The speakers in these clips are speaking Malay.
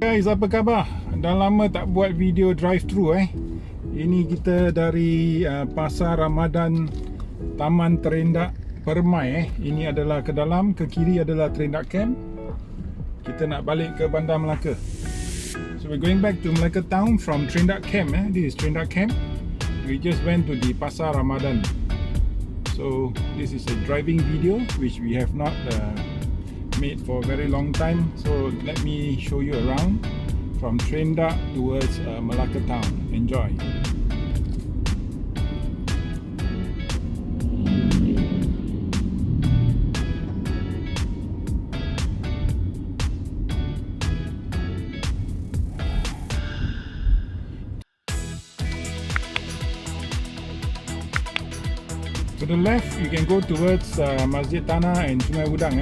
Guys, apa khabar? Dah lama tak buat video drive-thru Ini kita dari Pasar Ramadan Taman Terendak Permai Ini adalah ke dalam, ke kiri adalah Terendak Camp. Kita nak balik ke Bandar Melaka. So we're going back to Melaka town from Terendak Camp. This is Terendak Camp. We just went to the Pasar Ramadan. So this is a driving video which we have not made for a very long time. So let me show you around from Terendak towards Melaka town. Enjoy. To the left, you can go towards Masjid Tanah and Sungai Udang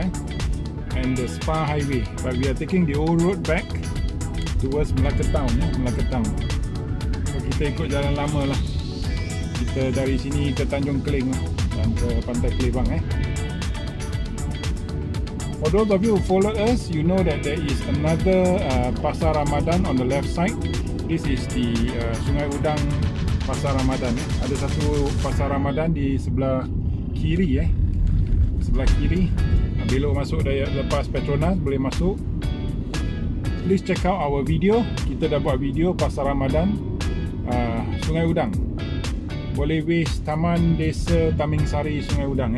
and the Spa Highway. But we are taking the old road back towards Melaka Town. Melaka Town. So kita ikut jalan lama lah. Kita dari sini ke Tanjung Keling dan ke Pantai Klebang. For those of you who followed us, you know that there is another Pasar Ramadan on the left side. This is the Sungai Udang Pasar Ramadan. Ada satu Pasar Ramadan di sebelah kiri sebelah kiri. Belok masuk dari lepas Petronas boleh masuk. Please check out our video. Kita dah buat video Pasar Ramadan Sungai Udang. Boleh waste Taman Desa Taming Sari Sungai Udang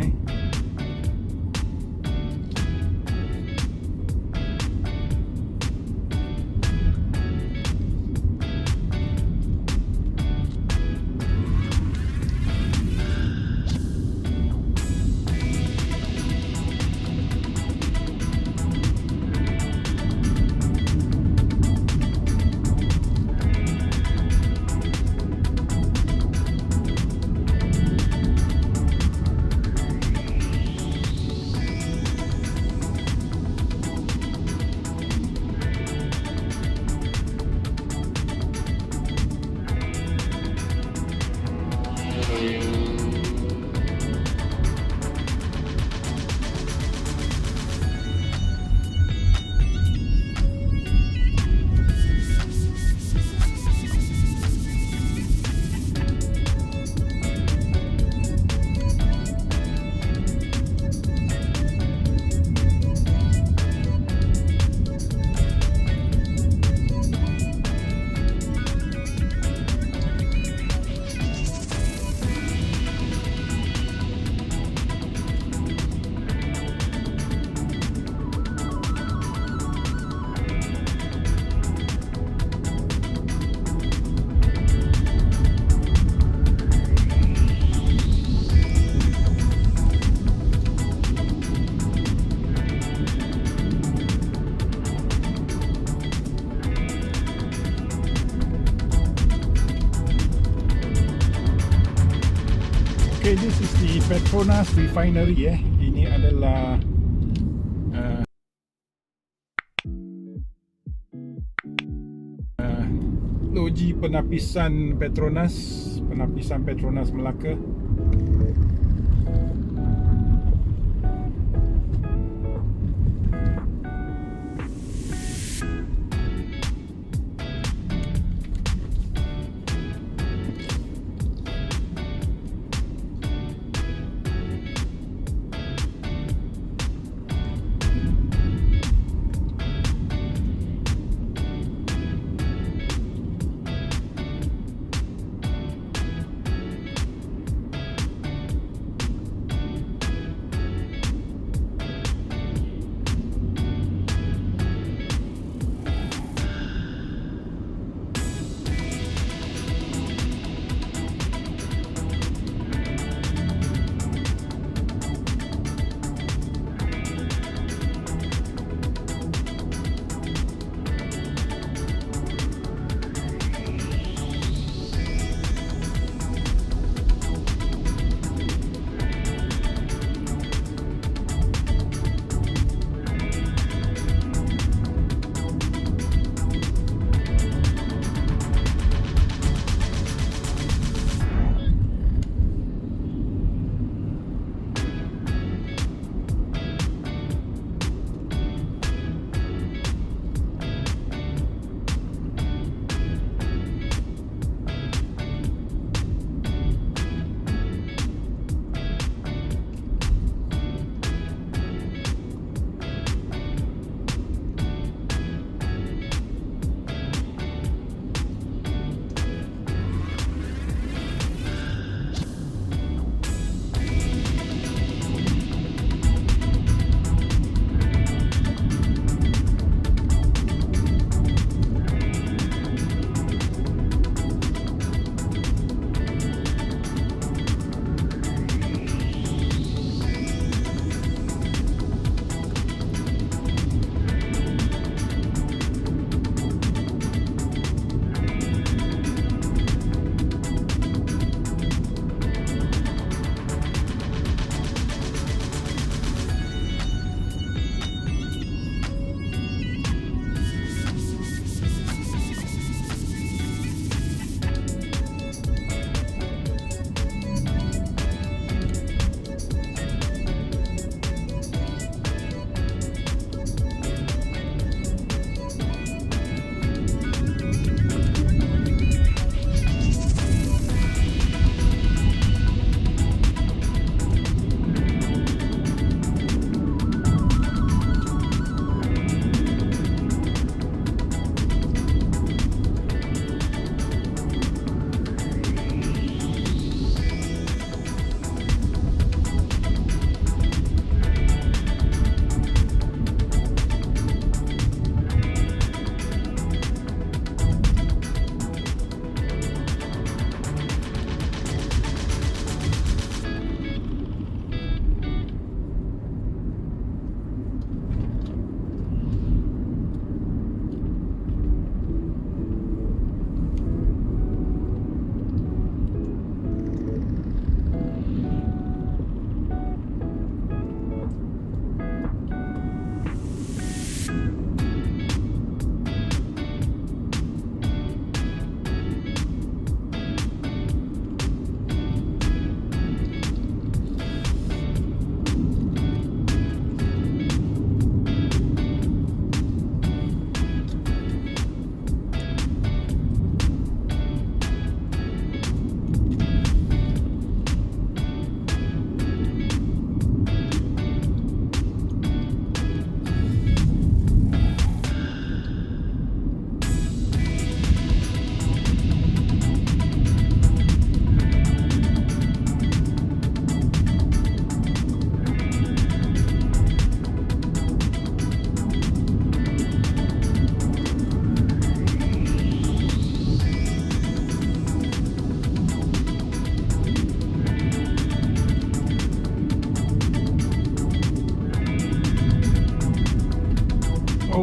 Okay, this is the Petronas Refinery Ini adalah loji penapisan Petronas Melaka.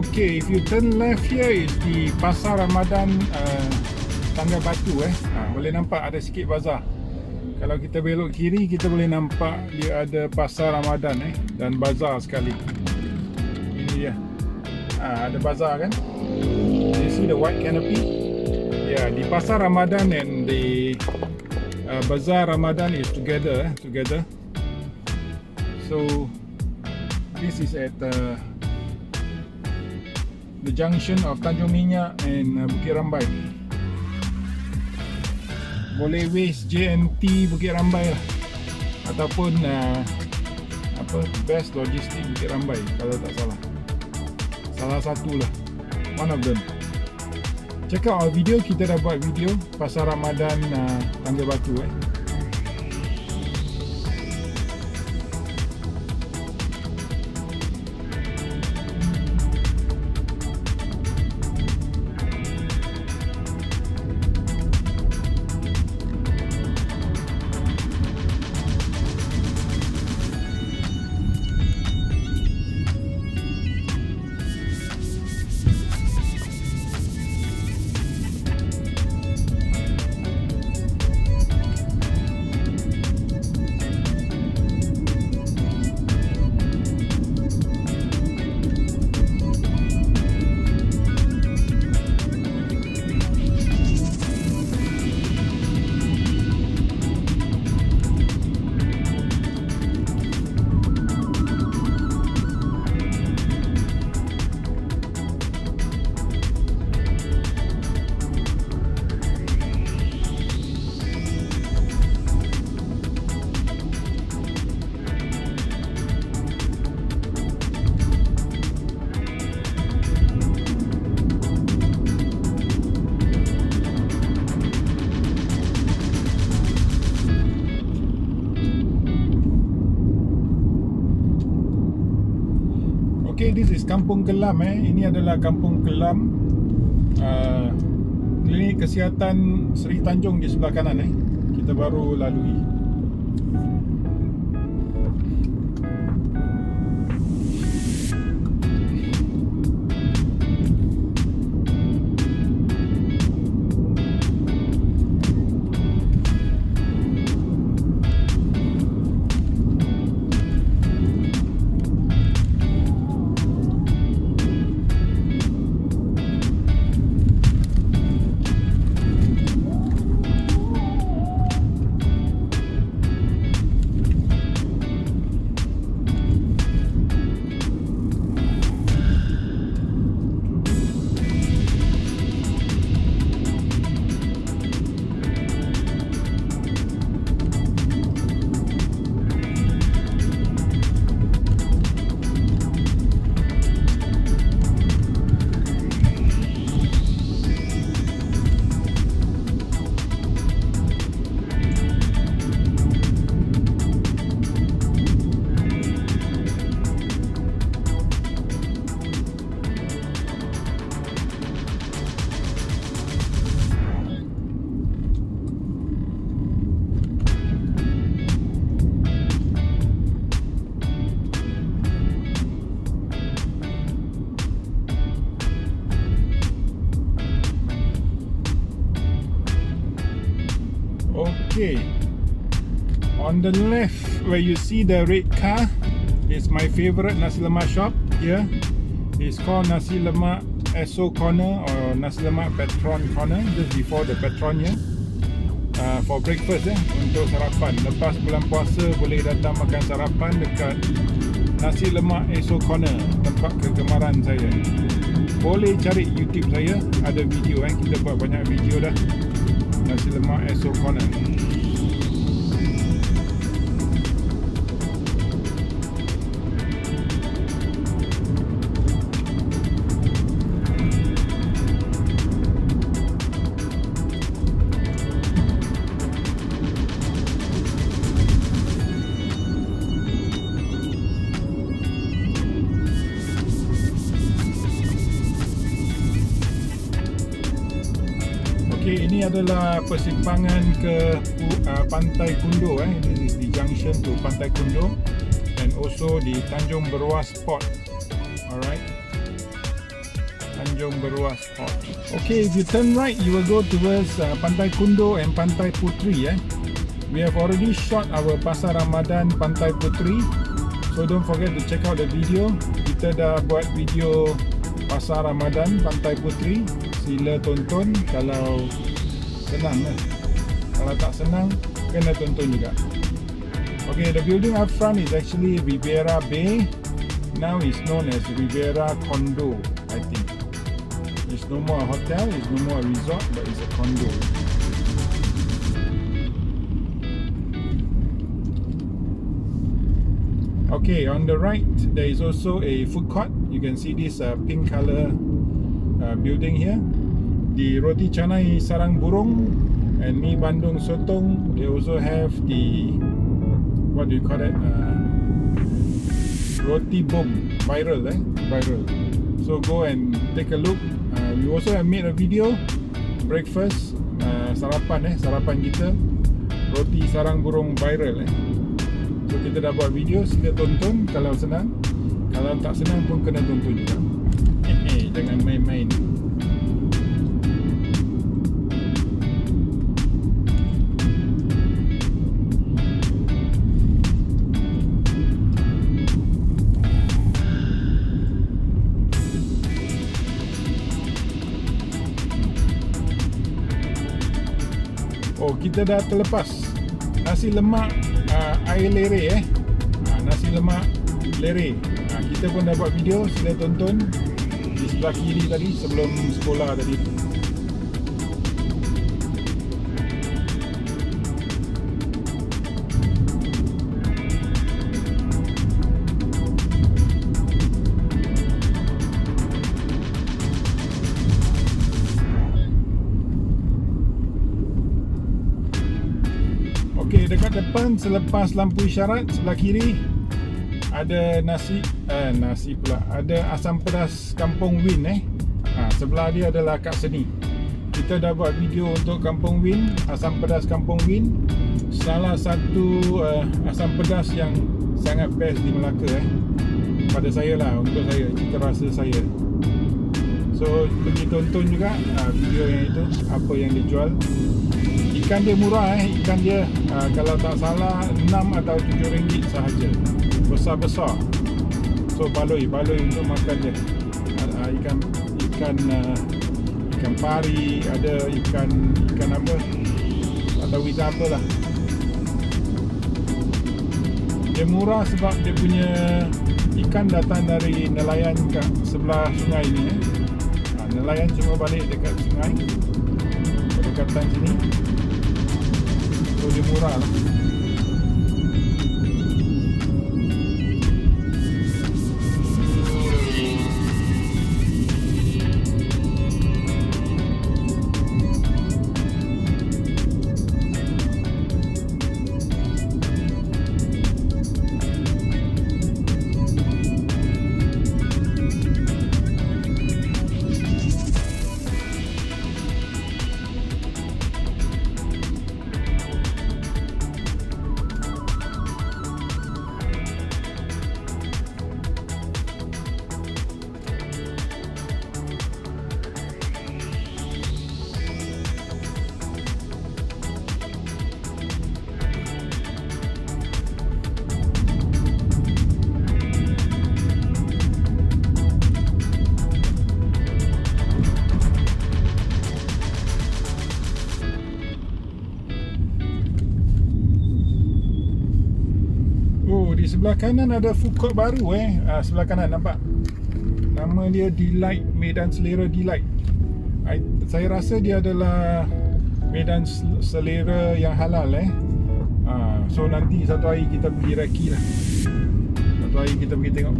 Okay, if you turn left here is di Pasar Ramadan Tangga Batu boleh nampak ada sikit bazar. Kalau kita belok kiri, kita boleh nampak dia ada Pasar Ramadan dan bazar sekali. Ini dia. Ada bazar kan? You see the white canopy? Yeah, di Pasar Ramadan and the Bazaar Ramadan is together. So this is at the junction of Tanjung Minyak and Bukit Rambai. Boleh waste JNT Bukit Rambai lah, ataupun Best Logistik Bukit Rambai kalau tak salah. Salah satu lah, one of them. Check out our video, kita dah buat video Pasar Ramadan Tangga Batu Okay, this is Kampung Kelam Ini adalah Kampung Kelam. Klinik Kesihatan Seri Tanjung di sebelah kanan kita baru lalui. Okay, on the left where you see the red car is my favorite nasi lemak shop here. It's called Nasi Lemak Esso Corner or Nasi Lemak Petron Corner, just before the Petron here. For breakfast untuk sarapan. Lepas bulan puasa boleh datang makan sarapan dekat Nasi Lemak Esso Corner, tempat kegemaran saya. Boleh cari YouTube saya, ada video kita buat banyak video dah. Nasi Lemak Esso Corner. Okay, ini adalah persimpangan ke Pantai Kundo. This is the junction to Pantai Kundo and also di Tanjung Beruas Port. Alright. Tanjung Beruas Port. Okay, if you turn right, you will go towards Pantai Kundo and Pantai Putri. We have already shot our Pasar Ramadan Pantai Putri, so don't forget to check out the video. Kita dah buat video Pasar Ramadan Pantai Putri. Sila tonton kalau senang lah. Kalau tak senang, kena tonton juga. Okay, the building up front is actually Riviera Bay. Now it's known as Riviera Condo, I think. It's no more a hotel, it's no more a resort, but it's a condo. Okay, on the right, there is also a food court. You can see this pink color building here. The roti canai sarang burung and mi bandung sotong. They also have the, what do you call that? Roti bom, viral. So go and take a look. We also have made a video breakfast, sarapan kita, roti sarang burung viral. So kita dah buat video, sila tonton kalau senang. Kalau tak senang pun kena tonton juga. Jangan main-main. Oh, kita dah terlepas nasi lemak air lere nasi lemak lere. Kita pun dah buat video, sila tonton di sebelah kiri tadi sebelum sekolah tadi. Okey, dekat depan selepas lampu isyarat sebelah kiri ada nasi pula. Ada asam pedas Kampung Win sebelah dia adalah Kak Seni. Kita dah buat video untuk Kampung Win, asam pedas Kampung Win. Salah satu asam pedas yang sangat best di Melaka pada saya lah, untuk saya, cita rasa saya. So pergi tonton juga video yang itu, apa yang dijual. Ikan dia murah ikan dia kalau tak salah 6 atau 7 ringgit sahaja. Besar-besar. So baloi untuk makan dia. Ikan pari, ada ikan apa? Tak tahu ikan apa lah. Dia murah sebab dia punya ikan datang dari nelayan kat sebelah sungai ni. Nelayan cuma balik dekat sungai, berdekatan sini. So dia murah lah. Di sebelah kanan ada food court baru sebelah kanan nampak. Nama dia Delight, Medan Selera Delight. Saya rasa dia adalah Medan Selera yang halal So nanti satu hari kita pergi reki lah. Satu hari kita pergi tengok.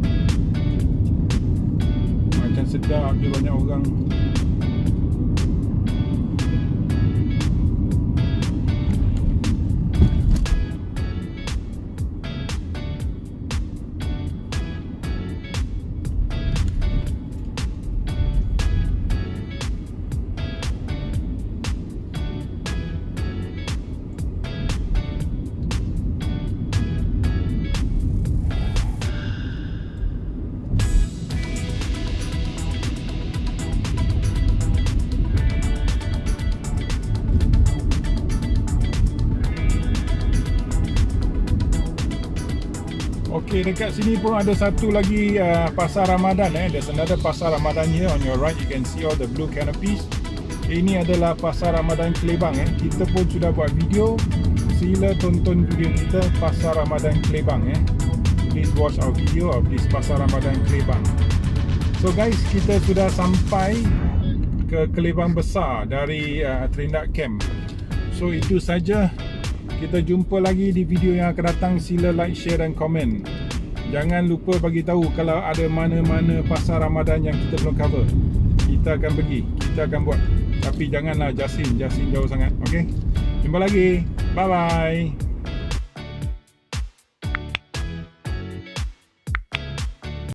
Macam sedap dia, banyak orang. Okay, dekat sini pun ada satu lagi pasar Ramadan. There's another pasar Ramadan here on your right. You can see all the blue canopies. Ini adalah pasar Ramadan Klebang. Kita pun sudah buat video. Sila tonton video kita pasar Ramadan Klebang. Please watch our video of this pasar Ramadan Klebang. So guys, kita sudah sampai ke Klebang Besar dari Terendak Camp. So itu saja. Kita jumpa lagi di video yang akan datang. Sila like, share dan komen. Jangan lupa bagi tahu kalau ada mana-mana pasar Ramadan yang kita belum cover. Kita akan pergi, kita akan buat. Tapi janganlah Jasin jauh sangat. Okay, jumpa lagi. Bye bye.